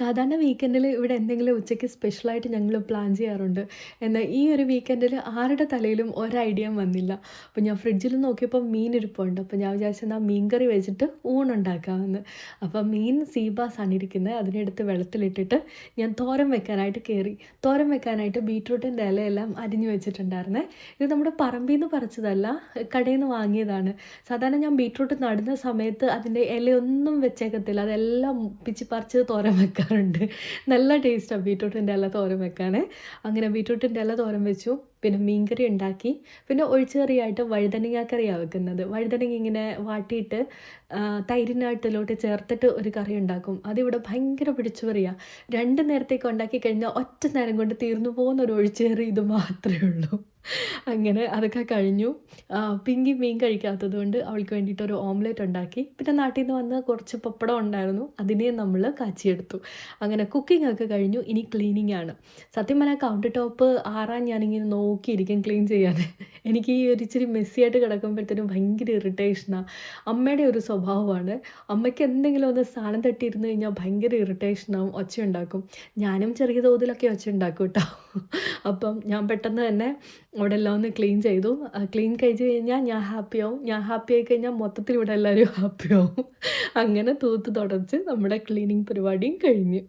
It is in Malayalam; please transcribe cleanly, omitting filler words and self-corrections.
സാധാരണ വീക്കെൻഡിൽ ഇവിടെ എന്തെങ്കിലും ഉച്ചയ്ക്ക് സ്പെഷ്യലായിട്ട് ഞങ്ങൾ പ്ലാൻ ചെയ്യാറുണ്ട്. എന്നാൽ ഈ ഒരു വീക്കെൻഡിൽ ആരുടെ തലയിലും ഒരു ഐഡിയയും വന്നില്ല. അപ്പോൾ ഞാൻ ഫ്രിഡ്ജിൽ നോക്കിയപ്പോൾ മീൻ ഇരിപ്പുണ്ട്. അപ്പോൾ ഞാൻ വിചാരിച്ചു എന്നാൽ മീൻ കറി വെച്ചിട്ട് ഊണുണ്ടാക്കാമെന്ന്. അപ്പോൾ മീൻ സീ ബാസാണ് ഇരിക്കുന്നത്. അതിനെടുത്ത് വെള്ളത്തിലിട്ടിട്ട് ഞാൻ തോരൻ വെക്കാനായിട്ട് കയറി. തോരൻ വെക്കാനായിട്ട് ബീറ്റ്റൂട്ടിൻ്റെ ഇലയെല്ലാം അരിഞ്ഞു വെച്ചിട്ടുണ്ടായിരുന്നേ. ഇത് നമ്മുടെ പറമ്പിൽ നിന്ന് പറിച്ചതല്ല, കടയിൽ നിന്ന് വാങ്ങിയതാണ്. സാധാരണ ഞാൻ ബീറ്റ്റൂട്ട് നടുന്ന സമയത്ത് അതിൻ്റെ ഇലയൊന്നും വെച്ചേക്കത്തില്ല. അതെല്ലാം പിച്ചി പറിച്ച് തോരൻ വെക്കാറുണ്ട്. നല്ല ടേസ്റ്റാണ് ബീറ്റ്റൂട്ടിൻ്റെ ഇല തോരൻ വെക്കാനേ. അങ്ങനെ ബീറ്റ്റൂട്ടിൻ്റെ ഇല തോരൻ വെച്ചു. പിന്നെ മീൻകറി ഉണ്ടാക്കി. പിന്നെ ഒഴിച്ചുകറിയായിട്ട് വഴുതനങ്ങ കറിയാണ് വെക്കുന്നത്. വഴുതനങ്ങ ഇങ്ങനെ വാട്ടിയിട്ട് തൈരിനകത്തിലോട്ട് ചേർത്തിട്ട് ഒരു കറി ഉണ്ടാക്കും. അതിവിടെ ഭയങ്കര പിടിച്ചുപറിയാണ്. 2 നേരത്തേക്ക് ഉണ്ടാക്കി കഴിഞ്ഞാൽ ഒറ്റ നേരം കൊണ്ട് തീർന്നു പോകുന്ന ഒരു ഒഴിച്ചുകറി ഇത് മാത്രമേ ഉള്ളൂ. അങ്ങനെ അതൊക്കെ കഴിഞ്ഞു. പിങ്കി മീൻ കഴിക്കാത്തത് കൊണ്ട് അവൾക്ക് വേണ്ടിയിട്ട് ഒരു ഓംലെറ്റ് ഉണ്ടാക്കി. പിന്നെ നാട്ടിൽ നിന്ന് വന്ന കുറച്ച് പപ്പടം ഉണ്ടായിരുന്നു. അതിനെയും നമ്മൾ കാച്ചിയെടുത്തു. അങ്ങനെ കുക്കിംഗ് ഒക്കെ കഴിഞ്ഞു. ഇനി ക്ലീനിങ് ആണ്. സത്യം പറഞ്ഞാൽ കൗണ്ടർ ടോപ്പ് ആറാൻ ഞാനിങ്ങനെ നോക്കിയിരിക്കും ക്ലീൻ ചെയ്യാൻ. എനിക്ക് ഈ ഒരു ഇച്ചിരി മെസ്സിയായിട്ട് കിടക്കുമ്പോഴത്തേനും ഭയങ്കര ഇറിറ്റേഷനാണ്. അമ്മയുടെ ഒരു സ്വഭാവമാണ്. അമ്മയ്ക്ക് എന്തെങ്കിലും ഒന്ന് സാധനം തട്ടിയിരുന്ന് കഴിഞ്ഞാൽ ഭയങ്കര ഇറിറ്റേഷനാവും, ഒച്ചയുണ്ടാക്കും. ഞാനും ചെറിയ തോതിലൊക്കെ ഒച്ചയുണ്ടാക്കും കേട്ടോ. അപ്പം ഞാൻ പെട്ടെന്ന് തന്നെ അവിടെ എല്ലാം ഒന്ന് ക്ലീൻ ചെയ്തു. ക്ലീൻ കഴിച്ച് കഴിഞ്ഞാൽ ഞാൻ ഹാപ്പിയാവും. ഞാൻ ഹാപ്പി ആയി കഴിഞ്ഞാൽ മൊത്തത്തിൽ ഇവിടെ എല്ലാവരും ഹാപ്പിയാവും. അങ്ങനെ തൂത്ത് തുടച്ച് നമ്മുടെ ക്ലീനിങ് പരിപാടിയും കഴിഞ്ഞു.